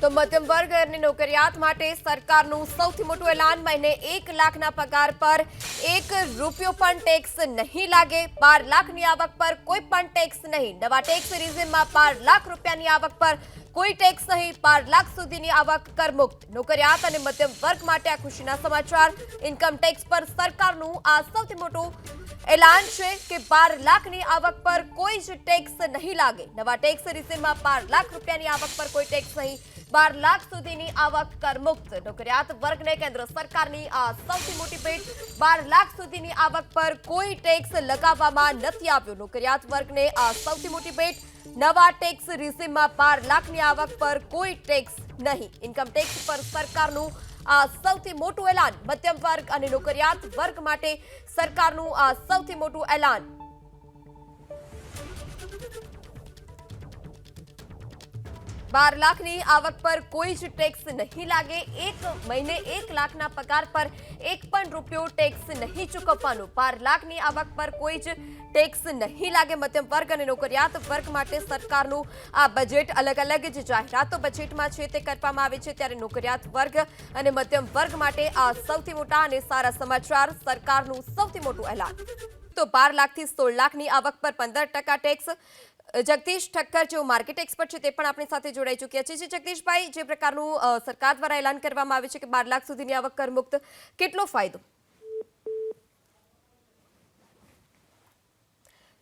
તો મધ્યમ વર્ગ અને નોકરિયાત માટે સરકારનું સૌથી મોટું એલાન મહિને 1 લાખના પગાર પર 1 રૂપિયો પણ ટેક્સ નહીં લાગે 12 લાખની આવક પર કોઈ પણ ટેક્સ નહીં નવા ટેક્સ રિઝિમમાં 12 લાખ રૂપિયાની આવક પર કોઈ ટેક્સ નહીં 12 લાખ સુધીની આવક કરમુક્ત નોકરિયાત અને મધ્યમ વર્ગ માટે આ ખુશીના સમાચાર ઇન્કમ ટેક્સ પર સરકારનું આ સૌથી મોટું એલાન છે કે 12 લાખની આવક પર કોઈ જ ટેક્સ નહીં લાગે નવા ટેક્સ રિઝિમમાં 12 લાખ રૂપિયાની આવક પર કોઈ ટેક્સ નહીં 12 લાખ સુધીની આવક કરમુક્ત નોકરિયાત વર્ગને કેન્દ્ર સરકારની આ સૌથી મોટી ભેટ 12 લાખ સુધીની આવક પર કોઈ ટેક્સ લગાવવામાં નથી આવ્યો નોકરિયાત વર્ગને આ સૌથી મોટી ભેટ નવા ટેક્સ રિઝિમમાં 12 લાખની આવક પર કોઈ ટેક્સ નહીં ઇન્કમ ટેક્સ પર સરકારનું આ સૌથી મોટું એલાન મધ્યમ વર્ગ અને નોકરિયાત વર્ગ માટે સરકારનું આ સૌથી મોટું એલાન बार लाखनी आवक पर कोई ज टेक्स नहीं लागे एक महीने 1 लाखना पगार पर एक पण रूपियो टेक्स नहीं चूकवવાનો 12 लाखनी आवक पर कोई ज ટેક્સ નહીં લાગે મધ્યમ વર્ગ અને નોકરિયાત વર્ગ માટે સરકારનું આ બજેટ અલગ અલગ જ જાહેરાતો બજેટમાં છે તે કરવામાં આવે છે ત્યારે નોકરિયાત વર્ગ અને મધ્યમ વર્ગ માટે આ સૌથી મોટા અને સારા સમાચાર સરકારનું સૌથી મોટું એલાન તો 12 લાખથી 16 લાખની આવક પર 15% ટેક્સ જગદીશ ઠક્કર जो मार्केट एक्सपर्ट છે તે પણ આપણી સાથે જોડાઈ ચૂક્યા છે જગદીશભાઈ જે પ્રકારનું સરકાર દ્વારા એલાન કરવામાં આવ્યું છે કે 12 લાખ સુધીની આવક કરમુક્ત કેટલો ફાયદો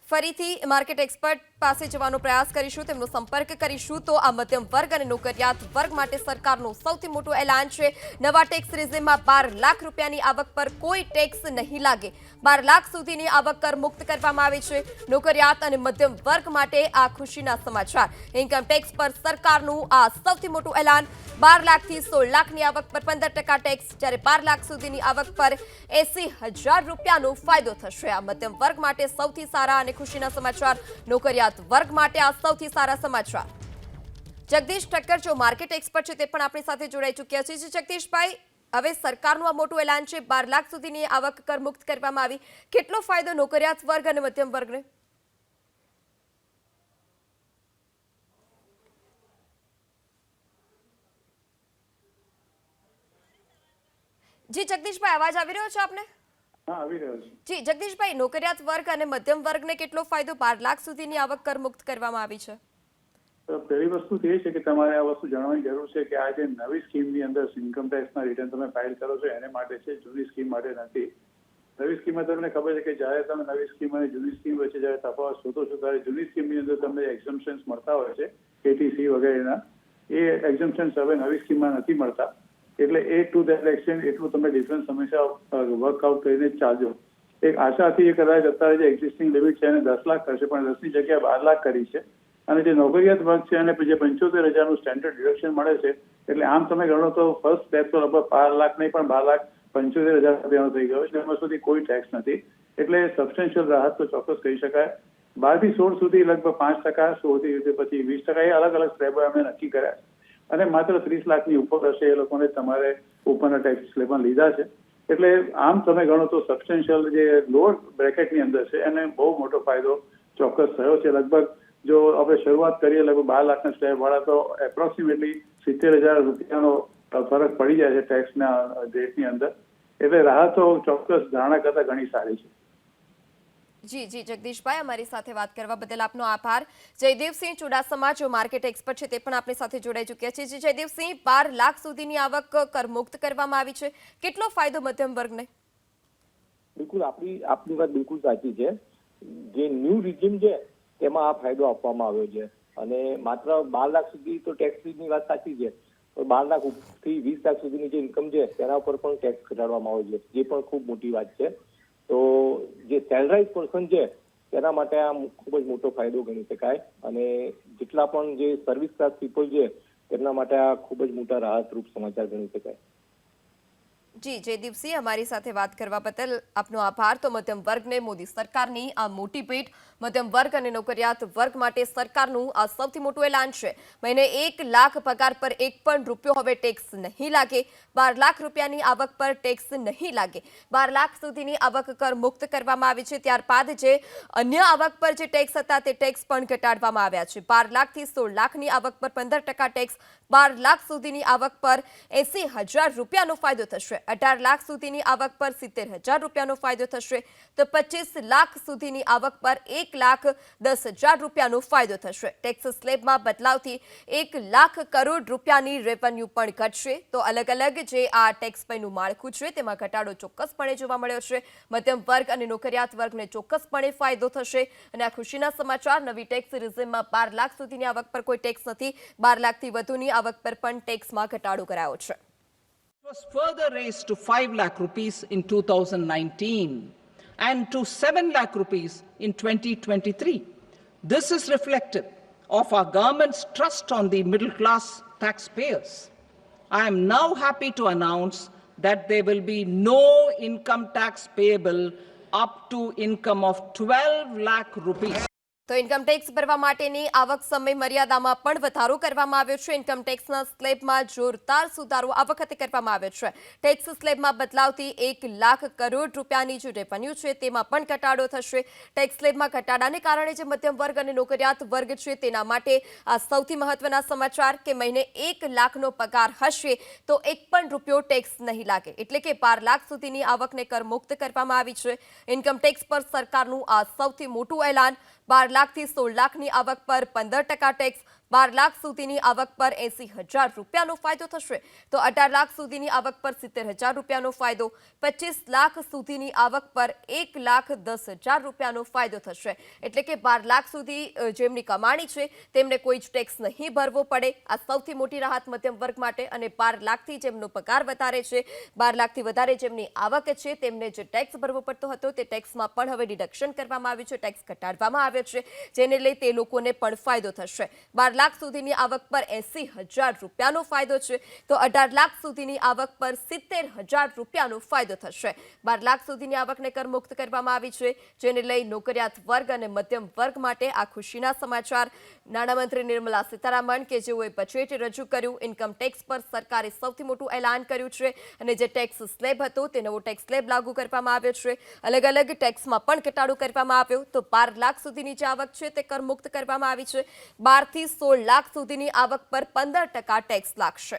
ફરીથી માર્કેટ એક્સપર્ટ પાસે જવાનો પ્રયાસ કરીશું તેમનો સંપર્ક કરીશું તો આ મધ્યમ વર્ગ અને નોકરિયાત વર્ગ માટે સરકારનું સૌથી મોટું એલાન છે નવા ટેક્સ રિઝિમમાં 12 લાખ રૂપિયાની આવક પર કોઈ ટેક્સ નહીં લાગે 12 લાખ સુધીની આવક કર મુક્ત કરવામાં આવી છે નોકરિયાત અને મધ્યમ વર્ગ માટે આ ખુશીના સમાચાર ઇન્કમ ટેક્સ પર સરકારનું આ સૌથી મોટું એલાન 12 લાખથી 16 લાખની આવક પર 15% ટેક્સ જ્યારે 12 લાખ સુધીની આવક પર 80,000 રૂપિયાનો ફાયદો થશે આ મધ્યમ વર્ગ માટે સૌથી સારા અને ખુશીના સમાચાર નોકરિયાત વર્ગ માટે આ સૌથી સારા સમાચાર જગદીશ ઠક્કર જો માર્કેટ એક્સપર્ટ છે તે પણ આપણી સાથે જોડાઈ ચૂક્યા છે જગદીશભાઈ હવે સરકારનું આ મોટું એલાન છે 12 લાખ સુધીની આવક કર મુક્ત કરવામાં આવી કેટલો ફાયદો નોકરિયાત વર્ગ અને મધ્યમ વર્ગને જી જગદીશભાઈ અવાજ આવી રહ્યો છે આપને જી જગદીશભાઈ નોકરિયાત વર્ગ અને મધ્યમ વર્ગને કેટલો ફાયદો 12 લાખ સુધીની આવક કર મુક્ત કરવામાં આવી છે પહેલી વસ્તુ એ છે કે તમારે આ વસ્તુ જાણવાની જરૂર છે કે આ જે નવી સ્કીમની અંદર ઇન્કમ ટેક્સના રિટર્ન તમે ફાઇલ કરો છો એને માટે છે જૂની સ્કીમ માટે નથી નવી સ્કીમમાં તમને ખબર છે કે જ્યારે તમે નવી સ્કીમ અને જૂની સ્કીમ વચ્ચે જ્યારે તફાવત શોધો છો ત્યારે જૂની સ્કીમની અંદર તમને એક્ઝમ્પશન્સ મળતા હોય છે એટીસી વગેરેના એ એક્ઝમ્પશન્સ હવે નવી સ્કીમમાં નથી મળતા એટલે એ ટુ ધેટ એક્સટેન્ટ એટલું તમે ડિફરન્સ હંમેશા વર્કઆઉટ કરીને જ ચાલજો એક આશાથી એ કદાચ અત્યારે જે એક્ઝિસ્ટિંગ લિમિટ છે એને 10 લાખ કરશે પણ 10ની જગ્યાએ 12 લાખ કરી છે અને જે નોકરિયાત વર્ગ છે અને જે 75,000નું સ્ટેન્ડર્ડ ડિડક્શન મળે છે એટલે આમ તમે ગણો તો ફર્સ્ટ સ્ટેપ તો લગભગ 12 લાખ નહીં પણ 12,75,000 રૂપિયાનો થઈ ગયો છે એમાં સુધી કોઈ ટેક્સ નથી એટલે સબસ્ટેન્શિયલ રાહત તો ચોક્કસ કહી શકાય 12 થી 16 સુધી લગભગ 5% 16 થી પછી 20% એ અલગ અલગ સ્લેબ અમે નક્કી કર્યા અને માત્ર 30 લાખની ઉપર હશે એ લોકોને તમારે ઉપરના ટેક્સ સ્લેબમાં લીધા છે એટલે આમ તમે ગણો તો સબસ્ટેન્શિયલ જે લોઅર બ્રેકેટની અંદર છે એને બહુ મોટો ફાયદો ચોક્કસ થયો છે લગભગ જો આપણે શરૂઆત કરીએ લગભગ 12 લાખના સ્લેબ વાળા તો એપ્રોક્સિમેટલી 70,000 રૂપિયાનો ફરક પડી જાય છે ટેક્સના રેટની અંદર એટલે રાહતો ચોક્કસ ધારણા કરતા ઘણી સારી છે જી જી જગદીશભાઈ અમારી સાથે વાત કરવા બદલ આપનો આભાર જયદેવસિંહ ચુડાસમા જો માર્કેટ એક્સપર્ટ છે તે પણ આપણી સાથે જોડાઈ ચૂક્યા છે જયદેવસિંહ 12 લાખ સુધીની આવક કરમુક્ત કરવામાં આવી છે કેટલો ફાયદો મધ્યમ વર્ગને બિલકુલ આપની વાત બિલકુલ સાચી છે જે ન્યૂ રિજીમ છે તેમાં આ ફાયદો આપવામાં આવ્યો છે અને માત્ર 12 લાખ સુધી તો ટેક્સની વાત સાચી છે તો 12 લાખ થી 20 લાખ સુધીની જે ઇન્કમ છે તેના ઉપર પણ ટેક્સ ઘટાડવામાં આવ્યો છે જે પણ ખૂબ મોટી વાત છે તો જે સેલરાઇઝ પર્સન છે તેના માટે આ ખૂબ જ મોટો ફાયદો ગણી શકાય અને જેટલા પણ જે સર્વિસ ક્લાસ પીપલ છે તેમના માટે આ ખૂબ જ મોટા રાહતરૂપ સમાચાર ગણી શકાય જી જયદીપસિંહ અમારી સાથે વાત કરવા બદલ આપનો આભાર તો મધ્યમ વર્ગને મોદી સરકારની આ મોટી ભેટ મધ્યમ વર્ગ અને નોકરિયાત વર્ગ માટે સરકારનું આ સૌથી મોટું એલાન છે મહિને 1 લાખ પગાર પર એક પણ રૂપિયો હવે ટેક્સ નહીં લાગે 12 લાખ રૂપિયાની આવક પર ટેક્સ નહીં લાગે 12 લાખ સુધીની આવક કર મુક્ત કરવામાં આવી છે ત્યારબાદ જે અન્ય આવક પર જે ટેક્સ હતા તે ટેક્સ પણ ઘટાડવામાં આવ્યા છે 12 લાખથી 16 લાખની આવક પર 15% ટેક્સ 12 લાખ સુધીની આવક પર 80,000 રૂપિયાનો ફાયદો થશે, 18 લાખ સુધીની આવક પર 70,000 રૂપિયાનો ફાયદો થશે, તો 25 લાખ સુધીની આવક પર 1,10,000 રૂપિયાનો ફાયદો થશે. ટેક્સ સ્લેબમાં બદલાવથી 1 લાખ કરોડ રૂપિયાની રેવન્યુ પણ ઘટશે. તો અલગ અલગ જે આ ટેક્સ પૈનું માળખું છે તેમાં ઘટાડો ચોક્કસપણે જોવા મળ્યો છે. મધ્યમ વર્ગ અને નોકરિયાત વર્ગને ચોક્કસપણે ફાયદો થશે. અને આ ખુશીના સમાચાર, નવી ટેક્સ રિઝિમમાં 12 લાખ સુધીની આવક પર કોઈ ટેક્સ નથી, 12 લાખથી વધુની આવક પર પણ ટેક્સમાં ઘટાડો કરાયો છે. Was further raised to 5 lakh rupees in 2019 and to 7 lakh rupees in 2023. This is reflective of our government's trust on the middle class taxpayers. I am now happy to announce that there will be no income tax payable up to income of 12 lakh rupees. તો income tax ભરવા માટેની આવક સમય મર્યાદામાં પણ વધારો કરવામાં આવ્યો છે. ઇન્કમ ટેક્સના સ્લેબમાં જોરદાર સુધારો આ વખતે કરવામાં આવ્યો છે. ટેક્સ સ્લેબમાં બદલાવથી 1 લાખ કરોડ રૂપિયાની જે રેવન્યુ છે તેમાં પણ ઘટાડો થશે. ટેક્સ સ્લેબમાં ઘટાડાને કારણે જે મધ્યમ વર્ગ અને નોકરિયાત વર્ગ છે તેના માટે આ સૌથી મહત્વના સમાચાર કે મહિને 1 લાખનો પગાર હશે તો 1 પણ રૂપિયો ટેક્સ નહીં લાગે, એટલે કે 12 લાખ સુધીની આવકને કરમુક્ત કરવામાં આવી છે. ઇન્કમ ટેક્સ પર સરકારનું આ સૌથી મોટું એલાન. 12 લાખથી 16 લાખની આવક પર 15% ટેક્સ, 12 લાખ સુધીની આવક પર 80,000 રૂપિયાનો ફાયદો થશે, તો 18 લાખ સુધીની આવક પર 70,000 રૂપિયાનો ફાયદો, 25 લાખ સુધીની આવક પર 1,10,000 રૂપિયાનો ફાયદો થશે. એટલે કે 12 લાખ સુધી જેમની કમાણી છે તેમને કોઈ જ ટેક્સ નહીં ભરવો પડે. આ સૌથી મોટી રાહત મધ્યમ વર્ગ માટે. અને 12 લાખથી જેમનો પગાર વધારે છે, 12 લાખથી વધારે જેમની આવક છે તેમને જે ટેક્સ ભરવો પડતો હતો તે ટેક્સમાં પણ હવે ડિડક્શન કરવામાં આવ્યું છે, ટેક્સ ઘટાડવામાં આવ્યો છે, જેને લઈ તે લોકોને પણ ફાયદો થશે. 12 લાખ સુધીની આવક પર 80,000 રૂપિયાનો ફાયદો છે, તો 18 લાખ સુધીની આવક પર 70,000 રૂપિયાનો ફાયદો થશે. 12 લાખ સુધીની આવકને કરમુક્ત કરવામાં આવી છે, જેને લઈ નોકરિયાત વર્ગ અને મધ્યમ વર્ગ માટે આ ખુશીના સમાચાર. નાણામંત્રી નિર્મલા સીતારામન કે જેઓએ બજેટ રજૂ કર્યું, ઇન્કમ ટેક્સ પર સરકારે સૌથી મોટું એલાન કર્યું છે અને જે ટેક્સ સ્લેબ હતો તે નવો ટેક્સ સ્લેબ લાગુ કરવામાં આવ્યો છે. અલગ અલગ ટેક્સમાં પણ ઘટાડો કરવામાં આવ્યો. તો 12 લાખ સુધીની જે આવક છે તે કરમુક્ત કરવામાં આવી છે. 12 થી 16 લાખ સુધીની આવક પર 15% ટેક્સ લાગશે.